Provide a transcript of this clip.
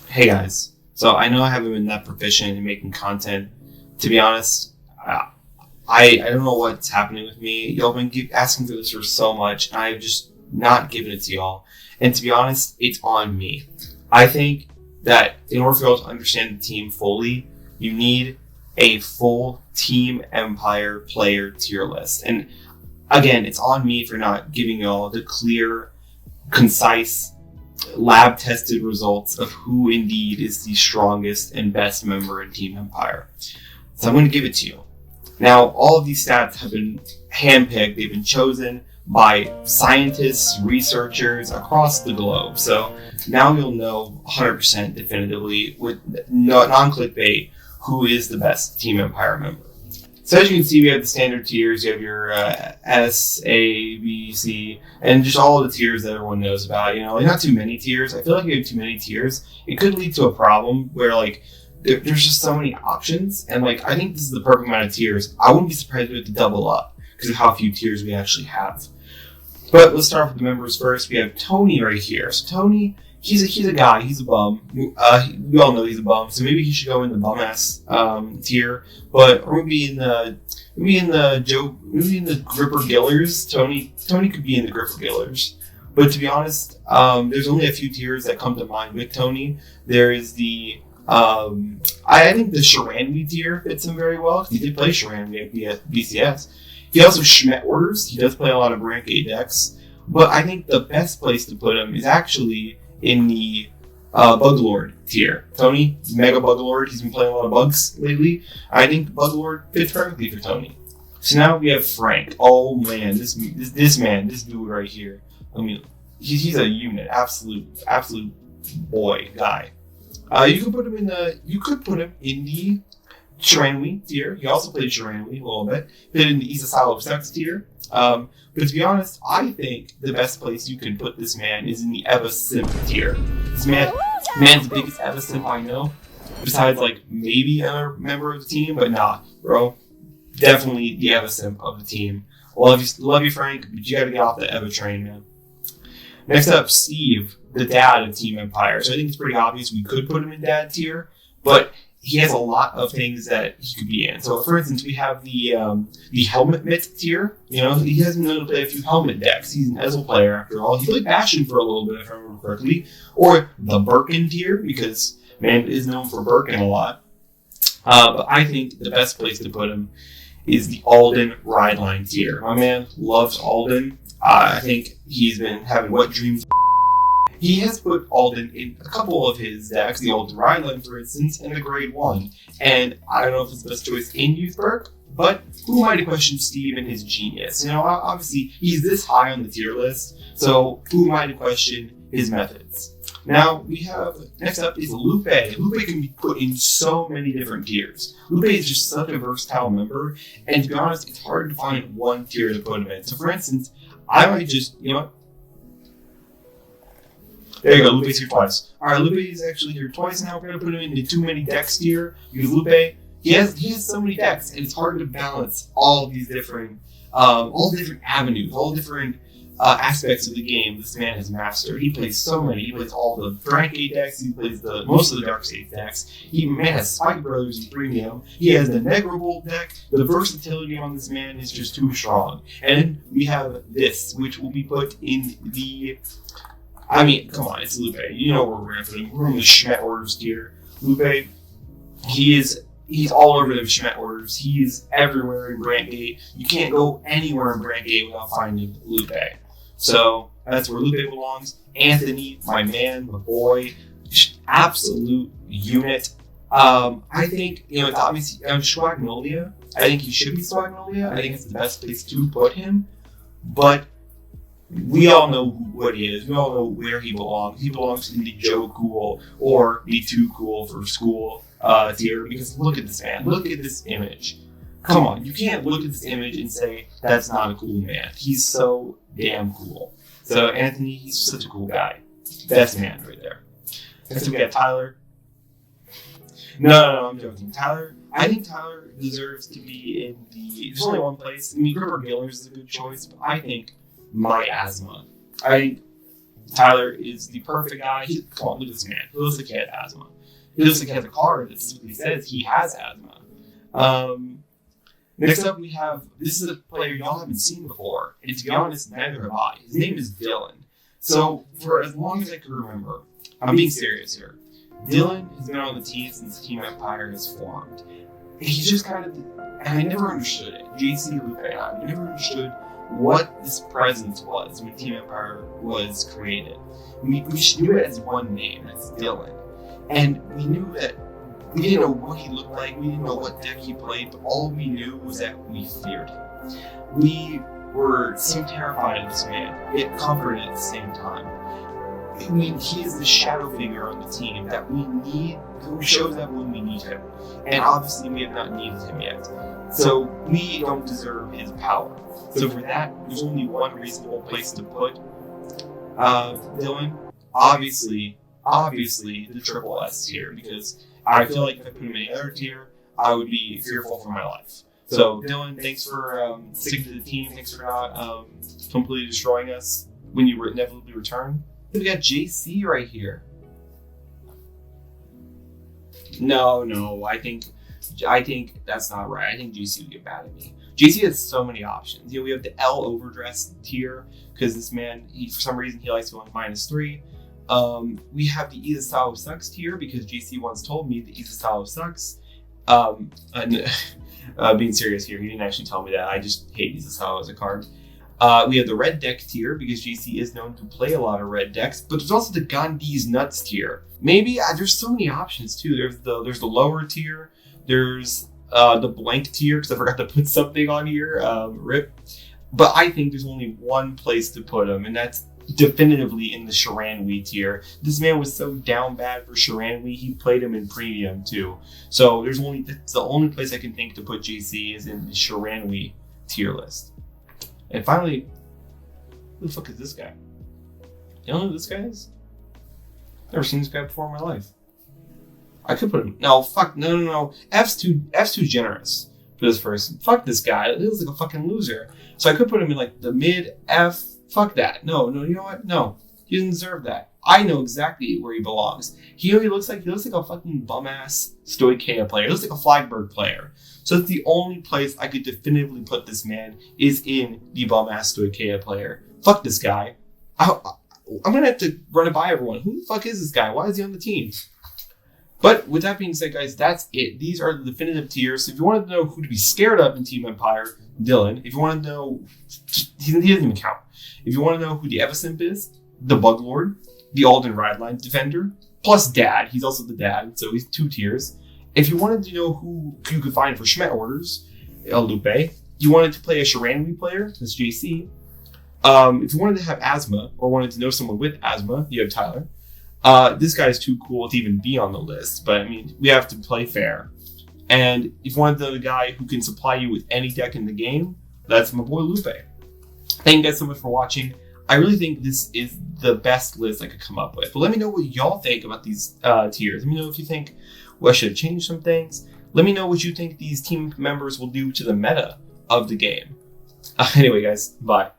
Hey guys, so I know I haven't been that proficient in making content. To be honest, I don't know what's happening with me. Y'all been asking for this for so much, and I've just not given it to y'all. And to be honest, it's on me. I think that in order for y'all to understand the team fully, you need a full Team Empire player tier list. And again, it's on me for not giving y'all the clear, concise, lab-tested results of who indeed is the strongest and best member in Team Empire. So I'm going to give it to you. Now, all of these stats have been handpicked. They've been chosen by scientists, researchers across the globe. So now you'll know 100% definitively with non-clickbait who is the best Team Empire member. So as you can see, we have the standard tiers. You have your S, A, B, C, and just all the tiers that everyone knows about. You know, like not too many tiers. I feel like if you have too many tiers, it could lead to a problem where like there's just so many options. And like I think this is the perfect amount of tiers. I wouldn't be surprised if we had to double up because of how few tiers we actually have. But let's start with the members first. We have Tony right here. So Tony, he's a guy. He's a bum. We all know he's a bum. So maybe he should go in the bum ass tier. But or maybe in the Gripper Gillers. Tony could be in the Gripper Gillers. But to be honest, there's only a few tiers that come to mind with Tony. There is the I think the Sharanwi tier fits him very well. He did play Sharanwi at BCS. He also Schmet orders. He does play a lot of rank 8 decks. But I think the best place to put him is actually in the Buglord tier. Tony, Mega Buglord. He's been playing a lot of bugs lately. I think Buglord fits perfectly for Tony. So now we have Frank. Oh man, this dude right here. I mean, he's a unit. Absolute boy guy. You could put him in the Sharanwi tier. He also played Sharanwi a little bit. Put in the Isasalo of Sex tier. But to be honest, I think the best place you can put this man is in the Eva Simp tier. This man's the biggest Eva Simp I know. Besides, like, maybe another member of the team, but nah, bro. Definitely the Eva Simp of the team. Love you, Frank, but you gotta get off the Eva train, man. Next up, Steve, the dad of Team Empire. So I think it's pretty obvious we could put him in dad tier, but he has a lot of things that he could be in. So, for instance, we have the Helmet Mitt tier. You know, he has been known to play a few Helmet decks. He's an Ezel player, after all. He played Bastion for a little bit, if I remember correctly. Or the Birkin tier, because man is known for Birkin a lot. But I think the best place to put him is the Alden Rideline tier. My man loves Alden. I think he's been having wet dreams. He has put Alden in a couple of his decks, the Alden Rideline, for instance, and the Grade 1. And I don't know if it's the best choice in Youthberg, but who am I to question Steve and his genius? You know, obviously, he's this high on the tier list, so who am I to question his methods? Now, next up is Lupe. Lupe can be put in so many different tiers. Lupe is just such a versatile member, and to be honest, it's hard to find one tier to put him in. So, for instance, I might just, you know what? There you go, Lupe's here twice. Alright, Lupe is actually here twice now. We're going to put him in the too many decks tier. Because Lupe, he has so many decks, and it's hard to balance all these different avenues, all different aspects of the game this man has mastered. He plays so many. He plays all the rank 8 decks. He plays most of the Dark Stage decks. Man has Spike Brothers in premium. He has the Negrobolt deck. The versatility on this man is just too strong. And we have this, which will be put in the... I mean, come on, it's Lupe. You know where we're going to put him. We're in the Schmet orders tier. Lupe, he's all over the Schmet orders. He's everywhere in Brandgate. You can't go anywhere in Brandgate without finding Lupe. So that's where Lupe belongs. Anthony, my man, my boy, absolute unit. I think, you know, it's obviously Swagnolia. I think he should be Swagnolia. I think it's the best place to put him. But we all know what he is. We all know where he belongs. He belongs in the Joe Cool or the Too Cool for School tier. Because look at this man. Look at this image. Come on. You can't look at this image and say, that's not a cool man. He's so damn cool. So Anthony, he's such a cool guy. Best man right there. Next we got Tyler. No, I'm joking. I think Tyler deserves to be in the... There's only one place. I mean, Gripper Gillers is a good choice, but I think My Asthma. I think Tyler is the perfect guy. Come on, look at this man. He looks like he had asthma. He looks like he has a card that simply says he has asthma. Next up, we have, this is a player y'all haven't seen before, and to be honest, neither have I. His name is Dylan. So, for as long as I can remember, I'm being serious here, Dylan has been on the team since Team Empire has formed. He's just kind of, and I never understood it. JC, Lupe, and I never understood what this presence was when Team Empire was created. We just knew it as one name, it's Dylan. And we knew that we didn't know what he looked like, we didn't know what deck he played, but all we knew was that we feared him. We were so terrified of this man, yet comforted at the same time. I mean, he is the shadow figure on the team that we need, who shows up when we need him. And obviously we have not needed him yet. So we don't deserve his power. So for that, there's only one reasonable place to put Dylan. Obviously the triple S tier, because I feel like if I put him in any other tier, I would be fearful for my life. So Dylan, thanks for sticking to the team. Thanks for not completely destroying us when you inevitably return. We got JC right here. No, I think that's not right. I think JC would get mad at me. JC has so many options. You know, we have the L overdress tier because this man, for some reason, he likes to go on -3. We have the Izasawa sucks tier because JC once told me that Izasawa sucks. Being serious here, he didn't actually tell me that. I just hate Izasawa as a card. We have the red deck tier because JC is known to play a lot of red decks, but there's also the Gandhi's nuts tier. Maybe there's so many options too. There's the lower tier. There's the blank tier because I forgot to put something on here. Rip. But I think there's only one place to put him, and that's definitively in the Shiranui tier. This man was so down bad for Shiranui, he played him in premium too. So that's the only place I can think to put JC is in the Shiranui tier list. And finally, who the fuck is this guy? You don't know who this guy is? Never seen this guy before in my life. I could put him. No. F's too generous for this person. Fuck this guy. He looks like a fucking loser. So I could put him in like the mid F. Fuck that. No. You know what? No, he doesn't deserve that. I know exactly where he belongs. He looks like a fucking bum ass Stoicheia player. He looks like a Flagberg player. So that's the only place I could definitively put this man is in the bum ass Stoicheia player. Fuck this guy. I'm gonna have to run it by everyone. Who the fuck is this guy? Why is he on the team? But with that being said, guys, that's it. These are the definitive tiers. So if you wanted to know who to be scared of in Team Empire, Dylan. If you want to know, he doesn't even count. If you want to know who the Evasimp is, the Bug Lord, the Alden Rideline Defender, plus Dad. He's also the Dad, so he's 2 tiers. If you wanted to know who you could find for Schmet orders, Lupe. You wanted to play a Shiranui player, that's JC. If you wanted to have asthma, or wanted to know someone with asthma, you have Tyler. This guy's too cool to even be on the list, but I mean, we have to play fair. And if you wanted to know the guy who can supply you with any deck in the game, that's my boy Lupe. Thank you guys so much for watching. I really think this is the best list I could come up with. But let me know what y'all think about these tiers. Let me know if you think, well, I should have changed some things. Let me know what you think these team members will do to the meta of the game. Anyway, guys, bye.